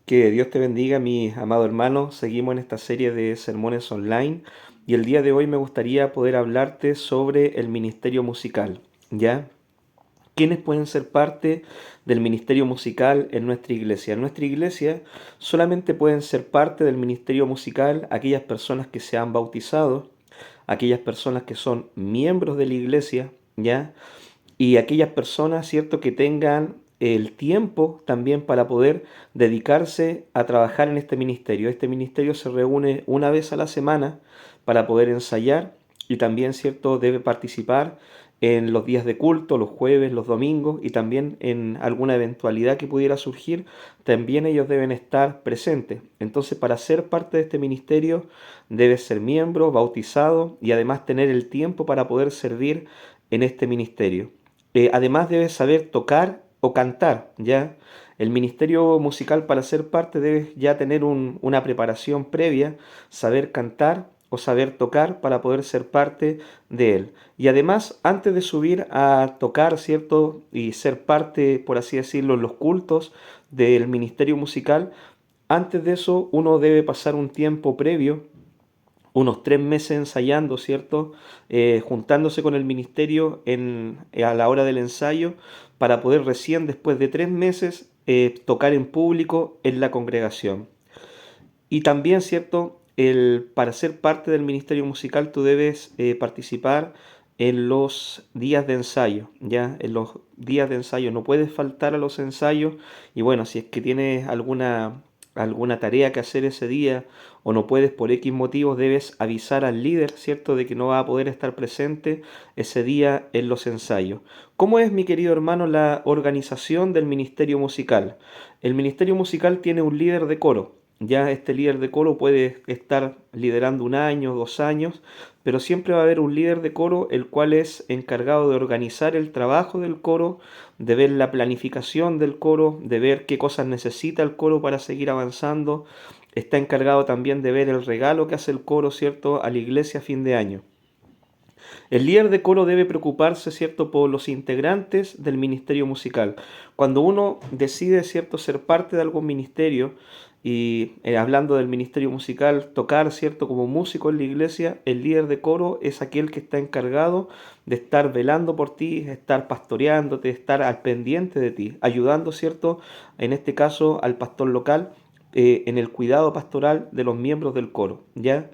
Que Dios te bendiga, mi amado hermano. Seguimos en esta serie de sermones online y el día de hoy me gustaría poder hablarte sobre el ministerio musical, ¿ya? ¿Quiénes pueden ser parte del ministerio musical en nuestra iglesia? En nuestra iglesia solamente pueden ser parte del ministerio musical aquellas personas que se han bautizado, aquellas personas que son miembros de la iglesia, ¿ya? Y aquellas personas, ¿cierto?, que tengan el tiempo también para poder dedicarse a trabajar en este ministerio. Este ministerio se reúne una vez a la semana para poder ensayar y también, ¿cierto?, debe participar en los días de culto, los jueves, los domingos y también en alguna eventualidad que pudiera surgir, también ellos deben estar presentes. Entonces, para ser parte de este ministerio, debes ser miembro, bautizado y además tener el tiempo para poder servir en este ministerio. Además debes saber tocar o cantar, ¿ya? El ministerio musical para ser parte debes ya tener una preparación previa, saber cantar o saber tocar para poder ser parte de él. Y además, antes de subir a tocar, ¿cierto? Y ser parte, por así decirlo, en los cultos del ministerio musical, antes de eso uno debe pasar un tiempo previo unos 3 meses ensayando, ¿cierto? Juntándose con el ministerio a la hora del ensayo para poder recién después de 3 meses tocar en público en la congregación. Y también, ¿cierto? Para ser parte del ministerio musical tú debes participar en los días de ensayo, ¿ya? En los días de ensayo no puedes faltar a los ensayos y bueno, si es que tienes alguna tarea que hacer ese día o no puedes por X motivos, debes avisar al líder, ¿cierto? De que no va a poder estar presente ese día en los ensayos. ¿Cómo es, mi querido hermano, la organización del ministerio musical? El ministerio musical tiene un líder de coro. Ya este líder de coro puede estar liderando 1 año, 2 años, pero siempre va a haber un líder de coro el cual es encargado de organizar el trabajo del coro, de ver la planificación del coro, de ver qué cosas necesita el coro para seguir avanzando. Está encargado también de ver el regalo que hace el coro, ¿cierto?, a la iglesia a fin de año. El líder de coro debe preocuparse, ¿cierto?, por los integrantes del ministerio musical. Cuando uno decide, ¿cierto?, ser parte de algún ministerio y hablando del ministerio musical, tocar, ¿cierto?, como músico en la iglesia, el líder de coro es aquel que está encargado de estar velando por ti, estar pastoreándote, estar al pendiente de ti, ayudando, ¿cierto?, en este caso al pastor local en el cuidado pastoral de los miembros del coro, ¿ya?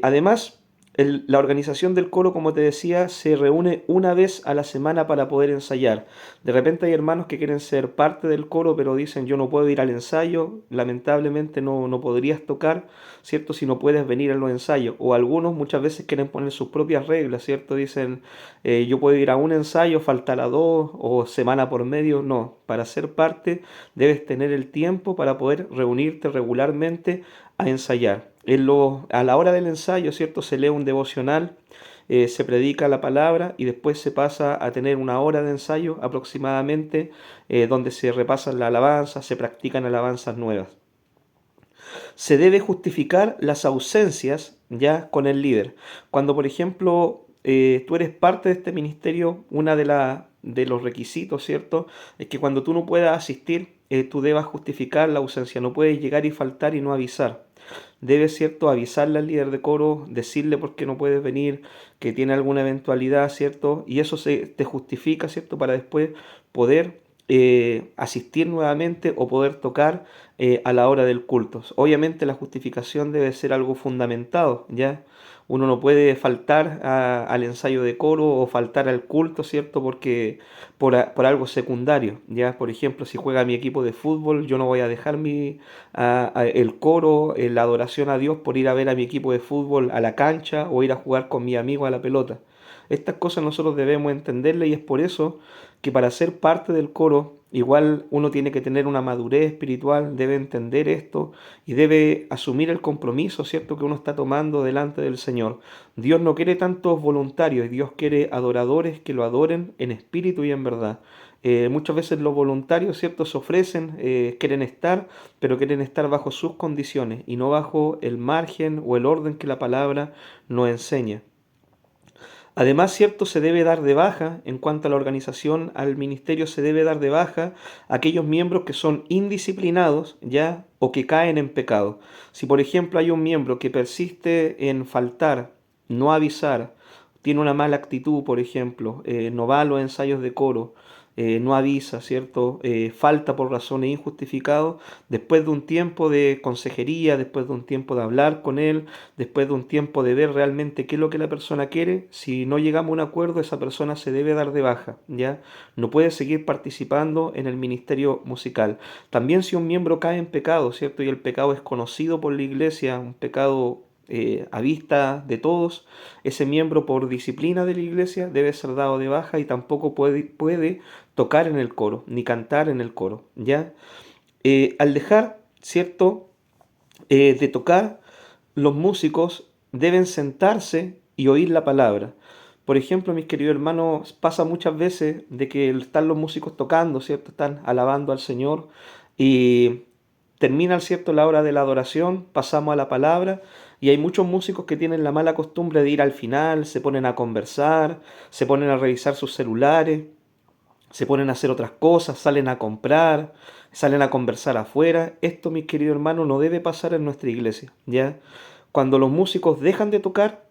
Además, la organización del coro, como te decía, se reúne una vez a la semana para poder ensayar. De repente hay hermanos que quieren ser parte del coro, pero dicen yo no puedo ir al ensayo, lamentablemente no podrías tocar, ¿cierto? Si no puedes venir a los ensayos. O algunos muchas veces quieren poner sus propias reglas, ¿cierto? Dicen yo puedo ir a un ensayo, faltar a dos o semana por medio. No, para ser parte debes tener el tiempo para poder reunirte regularmente a ensayar. A la hora del ensayo, ¿cierto? Se lee un devocional, se predica la palabra y después se pasa a tener 1 hora de ensayo aproximadamente, donde se repasan la alabanza, se practican alabanzas nuevas. Se debe justificar las ausencias ya con el líder. Cuando, por ejemplo, tú eres parte de este ministerio, de los requisitos, ¿cierto? Es que cuando tú no puedas asistir, tú debas justificar la ausencia. No puedes llegar y faltar y no avisar. Debes, ¿cierto?, avisarle al líder de coro, decirle por qué no puedes venir, que tiene alguna eventualidad, ¿cierto? Y eso te justifica, ¿cierto?, para después poder asistir nuevamente o poder tocar a la hora del culto. Obviamente la justificación debe ser algo fundamentado, ¿ya? Uno no puede faltar al ensayo de coro o faltar al culto, ¿cierto? Porque por algo secundario, ¿ya? Por ejemplo, si juega mi equipo de fútbol, yo no voy a dejar el coro, la adoración a Dios por ir a ver a mi equipo de fútbol a la cancha o ir a jugar con mi amigo a la pelota. Estas cosas nosotros debemos entenderlas y es por eso que para ser parte del coro, igual uno tiene que tener una madurez espiritual, debe entender esto y debe asumir el compromiso, ¿cierto?, que uno está tomando delante del Señor. Dios no quiere tantos voluntarios, Dios quiere adoradores que lo adoren en espíritu y en verdad. Muchas veces los voluntarios, ¿cierto?, se ofrecen, quieren estar, pero quieren estar bajo sus condiciones y no bajo el margen o el orden que la palabra nos enseña. Además, cierto, se debe dar de baja, en cuanto a la organización, al ministerio se debe dar de baja a aquellos miembros que son indisciplinados, ya, o que caen en pecado. Si, por ejemplo, hay un miembro que persiste en faltar, no avisar, tiene una mala actitud, por ejemplo, no va a los ensayos de coro, no avisa, ¿cierto? Falta por razones injustificadas, después de un tiempo de consejería, después de un tiempo de hablar con él, después de un tiempo de ver realmente qué es lo que la persona quiere, si no llegamos a un acuerdo, esa persona se debe dar de baja, ¿ya? No puede seguir participando en el ministerio musical. También si un miembro cae en pecado, ¿cierto? Y el pecado es conocido por la iglesia, un pecado a vista de todos, ese miembro por disciplina de la iglesia debe ser dado de baja y tampoco puede tocar en el coro, ni cantar en el coro, ¿ya? Al dejar, ¿cierto? De tocar, los músicos deben sentarse y oír la palabra. Por ejemplo, mis queridos hermanos, pasa muchas veces de que están los músicos tocando, ¿cierto? Están alabando al Señor y termina, ¿cierto?, la hora de la adoración, pasamos a la palabra y hay muchos músicos que tienen la mala costumbre de ir al final, se ponen a conversar, se ponen a revisar sus celulares, se ponen a hacer otras cosas, salen a comprar, salen a conversar afuera. Esto, mis queridos hermanos, no debe pasar en nuestra iglesia, ¿ya? Cuando los músicos dejan de tocar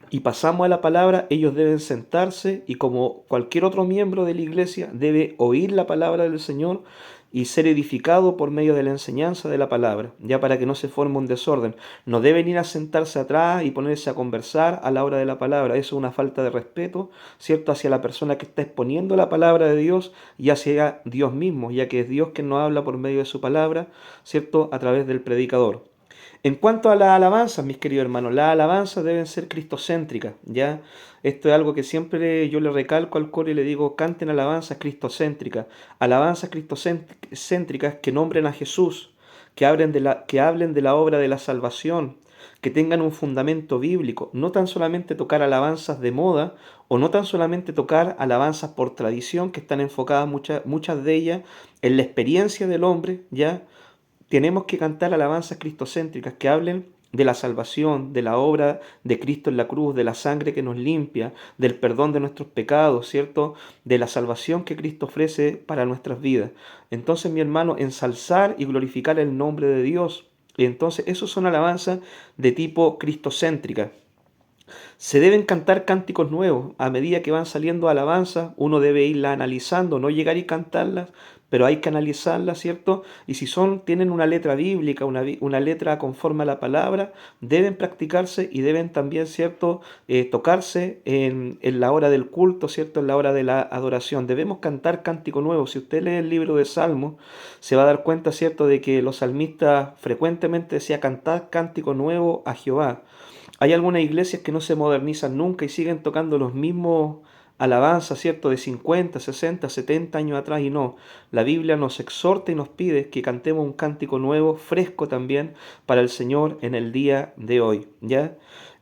y pasamos a la palabra, ellos deben sentarse y como cualquier otro miembro de la iglesia debe oír la palabra del Señor y ser edificado por medio de la enseñanza de la palabra, ya para que no se forme un desorden. No deben ir a sentarse atrás y ponerse a conversar a la hora de la palabra. Eso es una falta de respeto, ¿cierto?, hacia la persona que está exponiendo la palabra de Dios y hacia Dios mismo, ya que es Dios quien nos habla por medio de su palabra, ¿cierto?, a través del predicador. En cuanto a las alabanzas, mis queridos hermanos, las alabanzas deben ser cristocéntricas, ¿ya? Esto es algo que siempre yo le recalco al coro y le digo, canten alabanzas cristocéntricas que nombren a Jesús, que hablen de la obra de la salvación, que tengan un fundamento bíblico, no tan solamente tocar alabanzas de moda o no tan solamente tocar alabanzas por tradición, que están enfocadas muchas de ellas en la experiencia del hombre, ¿ya? Tenemos que cantar alabanzas cristocéntricas que hablen de la salvación, de la obra de Cristo en la cruz, de la sangre que nos limpia, del perdón de nuestros pecados, ¿cierto? De la salvación que Cristo ofrece para nuestras vidas. Entonces, mi hermano, ensalzar y glorificar el nombre de Dios. Y entonces, esos son alabanzas de tipo cristocéntrica. Se deben cantar cánticos nuevos. A medida que van saliendo alabanzas, uno debe irlas analizando, no llegar y cantarlas, pero hay que analizarlas, ¿cierto? Y si tienen una letra bíblica, una letra conforme a la palabra, deben practicarse y deben también, ¿cierto?, tocarse en la hora del culto, ¿cierto?, en la hora de la adoración. Debemos cantar cántico nuevo. Si usted lee el libro de Salmos, se va a dar cuenta, ¿cierto?, de que los salmistas frecuentemente decían cantar cántico nuevo a Jehová. Hay algunas iglesias que no se modernizan nunca y siguen tocando los mismos alabanzas, ¿cierto?, de 50, 60, 70 años atrás y no. La Biblia nos exhorta y nos pide que cantemos un cántico nuevo, fresco también, para el Señor en el día de hoy, ¿ya?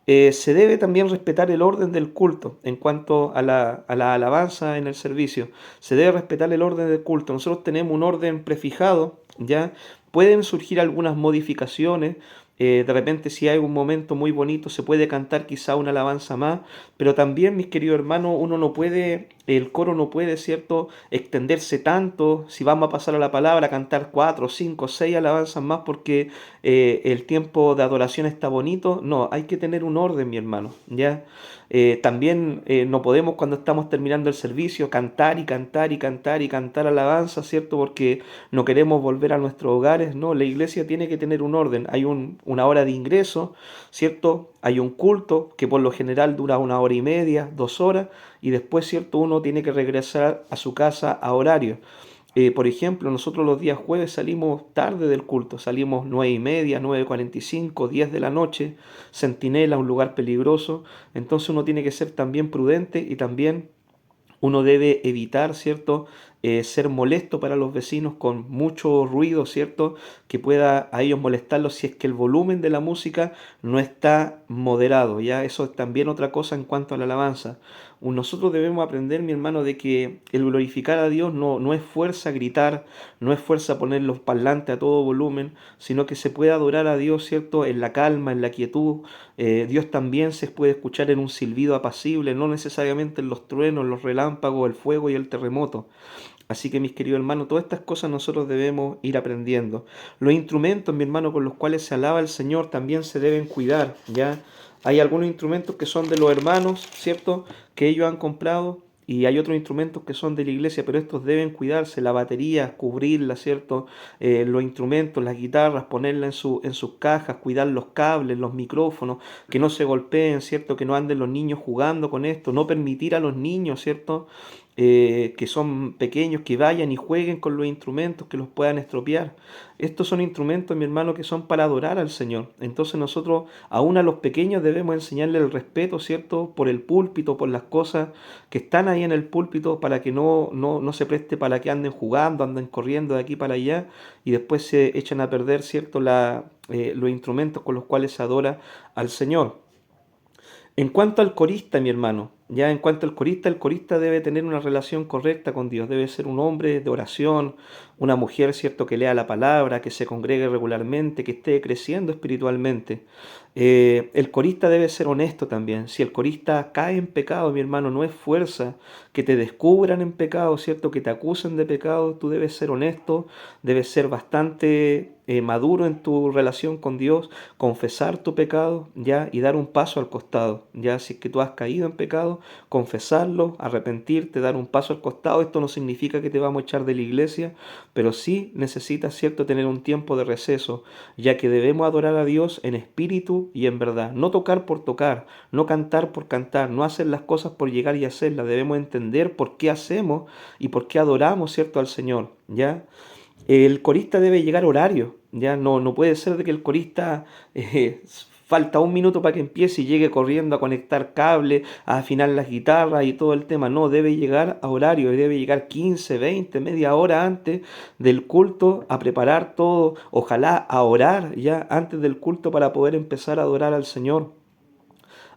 Se debe también respetar el orden del culto en cuanto a la alabanza en el servicio. Se debe respetar el orden del culto. Nosotros tenemos un orden prefijado, ¿ya? Pueden surgir algunas modificaciones. De repente, si hay un momento muy bonito, se puede cantar quizá una alabanza más, pero también, mis queridos hermanos, el coro no puede, ¿cierto?, extenderse tanto. Si vamos a pasar a la palabra, cantar 4, 5, 6 alabanzas más porque el tiempo de adoración está bonito. No, hay que tener un orden, mi hermano, ¿ya? También no podemos cuando estamos terminando el servicio cantar y cantar y cantar y cantar alabanza, ¿cierto? Porque no queremos volver a nuestros hogares. No, la iglesia tiene que tener un orden. Hay una hora de ingreso, ¿cierto? Hay un culto que por lo general dura 1 hora y media, 2 horas, y después, ¿cierto?, uno tiene que regresar a su casa a horario. Por ejemplo, nosotros los días jueves salimos tarde del culto, salimos 9:30, 9:45, 10 de la noche, Centinela, un lugar peligroso. Entonces uno tiene que ser también prudente y también uno debe evitar, ¿cierto?, ser molesto para los vecinos con mucho ruido, ¿cierto? Que pueda a ellos molestarlos si es que el volumen de la música no está moderado, ¿ya? Eso es también otra cosa en cuanto a la alabanza. Nosotros debemos aprender, mi hermano, de que el glorificar a Dios no es fuerza gritar, no es fuerza poner los parlantes a todo volumen, sino que se puede adorar a Dios, ¿cierto? En la calma, en la quietud. Dios también se puede escuchar en un silbido apacible, no necesariamente en los truenos, los relámpagos, el fuego y el terremoto. Así que mis queridos hermanos, todas estas cosas nosotros debemos ir aprendiendo. Los instrumentos, mi hermano, con los cuales se alaba al Señor también se deben cuidar, ¿ya? Hay algunos instrumentos que son de los hermanos, ¿cierto? Que ellos han comprado y hay otros instrumentos que son de la iglesia, pero estos deben cuidarse, la batería, cubrirla, ¿cierto? Los instrumentos, las guitarras, ponerla en sus cajas, cuidar los cables, los micrófonos, que no se golpeen, ¿cierto? Que no anden los niños jugando con esto, no permitir a los niños, ¿cierto? Que son pequeños, que vayan y jueguen con los instrumentos, que los puedan estropear. Estos son instrumentos, mi hermano, que son para adorar al Señor. Entonces nosotros, aún a los pequeños, debemos enseñarle el respeto, ¿cierto? Por el púlpito, por las cosas que están ahí en el púlpito, para que no se preste para que anden jugando, anden corriendo de aquí para allá, y después se echan a perder, ¿cierto? Los instrumentos con los cuales se adora al Señor. En cuanto al corista, mi hermano, ya en cuanto al corista, el corista debe tener una relación correcta con Dios, debe ser un hombre de oración, una mujer, cierto, que lea la palabra, que se congregue regularmente, que esté creciendo espiritualmente. El corista debe ser honesto también. Si el corista cae en pecado, mi hermano, no es fuerza que te descubran en pecado, cierto, que te acusen de pecado. Tú debes ser honesto, debes ser bastante maduro en tu relación con Dios, confesar tu pecado, ya, y dar un paso al costado. Ya, si es que tú has caído en pecado, confesarlo, arrepentirte, dar un paso al costado. Esto no significa que te vamos a echar de la iglesia, pero sí necesitas, cierto, tener un tiempo de receso, ya que debemos adorar a Dios en espíritu y en verdad. No tocar por tocar, no cantar por cantar, no hacer las cosas por llegar y hacerlas. Debemos entender por qué hacemos y por qué adoramos, cierto, al Señor, ¿ya? El corista debe llegar a horario, ya no puede ser de que el corista falta un minuto para que empiece y llegue corriendo a conectar cable, a afinar las guitarras y todo el tema. No, debe llegar a horario, debe llegar 15, 20, media hora antes del culto a preparar todo, ojalá a orar ya antes del culto para poder empezar a adorar al Señor.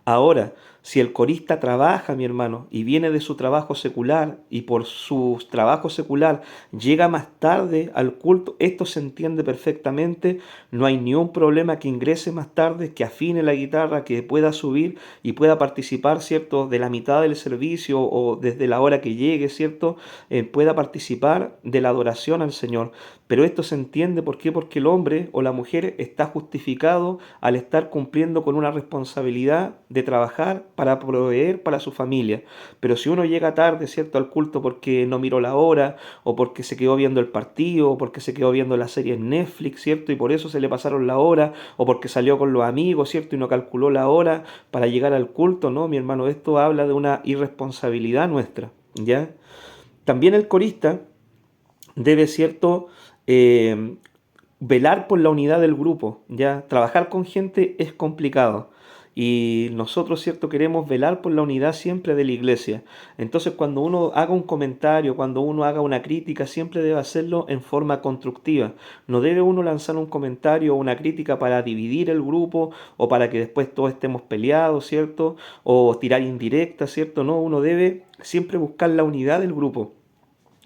Ahora, si el corista trabaja, mi hermano, y viene de su trabajo secular y por su trabajo secular llega más tarde al culto, esto se entiende perfectamente, no hay ni un problema que ingrese más tarde, que afine la guitarra, que pueda subir y pueda participar, ¿cierto?, de la mitad del servicio o desde la hora que llegue, ¿cierto?, pueda participar de la adoración al Señor. Pero esto se entiende, ¿por qué? Porque el hombre o la mujer está justificado al estar cumpliendo con una responsabilidad de trabajar para proveer para su familia. Pero si uno llega tarde, ¿cierto?, al culto porque no miró la hora, o porque se quedó viendo el partido, o porque se quedó viendo la serie en Netflix, ¿cierto?, y por eso se le pasaron la hora, o porque salió con los amigos, ¿cierto?, y no calculó la hora para llegar al culto, no, mi hermano, esto habla de una irresponsabilidad nuestra, ¿ya? También el corista debe, ¿cierto?, eh, velar por la unidad del grupo, ¿ya? Trabajar con gente es complicado. Y nosotros, ¿cierto?, queremos velar por la unidad siempre de la iglesia. Entonces, cuando uno haga un comentario, cuando uno haga una crítica, siempre debe hacerlo en forma constructiva. No debe uno lanzar un comentario o una crítica para dividir el grupo o para que después todos estemos peleados, ¿cierto? O tirar indirectas, ¿cierto? No, uno debe siempre buscar la unidad del grupo.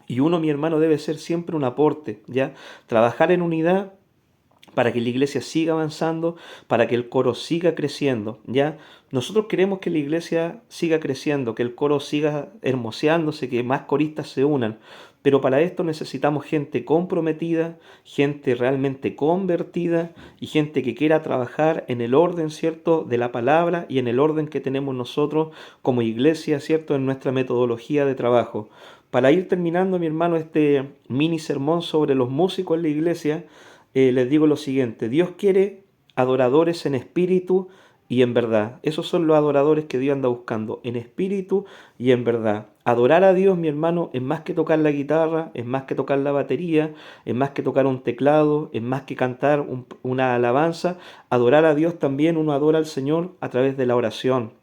Y uno, mi hermano, debe ser siempre un aporte, ¿ya? Trabajar en unidad para que la iglesia siga avanzando, para que el coro siga creciendo, ¿ya? Nosotros queremos que la iglesia siga creciendo, que el coro siga hermoseándose, que más coristas se unan, pero para esto necesitamos gente comprometida, gente realmente convertida y gente que quiera trabajar en el orden, ¿cierto?, de la palabra y en el orden que tenemos nosotros como iglesia, ¿cierto?, en nuestra metodología de trabajo. Para ir terminando, mi hermano, este mini sermón sobre los músicos en la iglesia, les digo lo siguiente: Dios quiere adoradores en espíritu y en verdad. Esos son los adoradores que Dios anda buscando, en espíritu y en verdad. Adorar a Dios, mi hermano, es más que tocar la guitarra, es más que tocar la batería, es más que tocar un teclado, es más que cantar una alabanza. Adorar a Dios también, uno adora al Señor a través de la oración,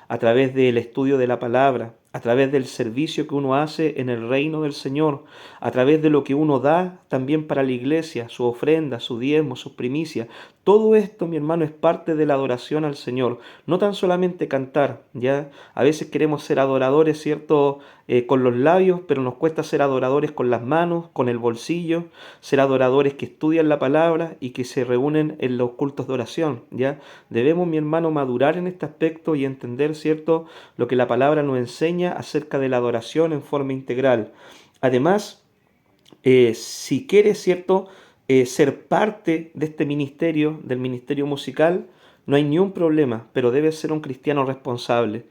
a través del estudio de la palabra, a través del servicio que uno hace en el reino del Señor, a través de lo que uno da también para la iglesia, su ofrenda, su diezmo, sus primicias. Todo esto, mi hermano, es parte de la adoración al Señor. No tan solamente cantar, ¿ya? A veces queremos ser adoradores, ¿cierto? Con los labios, pero nos cuesta ser adoradores con las manos, con el bolsillo, ser adoradores que estudian la palabra y que se reúnen en los cultos de oración, ¿ya? Debemos, mi hermano, madurar en este aspecto y entender, ¿cierto?, lo que la palabra nos enseña acerca de la adoración en forma integral. Además, si quieres, ¿cierto?, ser parte de este ministerio, del ministerio musical, no hay ni un problema, pero debes ser un cristiano responsable.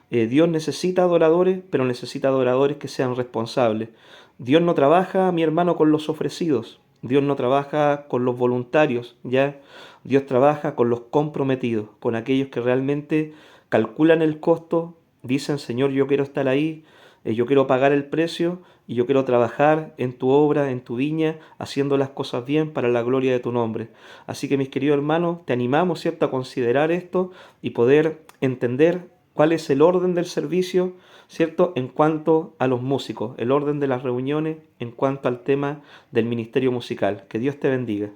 Dios necesita adoradores, pero necesita adoradores que sean responsables. Dios no trabaja, mi hermano, con los ofrecidos. Dios no trabaja con los voluntarios, ¿ya? Dios trabaja con los comprometidos, con aquellos que realmente calculan el costo, dicen, Señor, yo quiero estar ahí, yo quiero pagar el precio y yo quiero trabajar en tu obra, en tu viña, haciendo las cosas bien para la gloria de tu nombre. Así que mis queridos hermanos, te animamos, ¿cierto?, a considerar esto y poder entender cuál es el orden del servicio, ¿cierto?, en cuanto a los músicos, el orden de las reuniones, en cuanto al tema del ministerio musical. Que Dios te bendiga.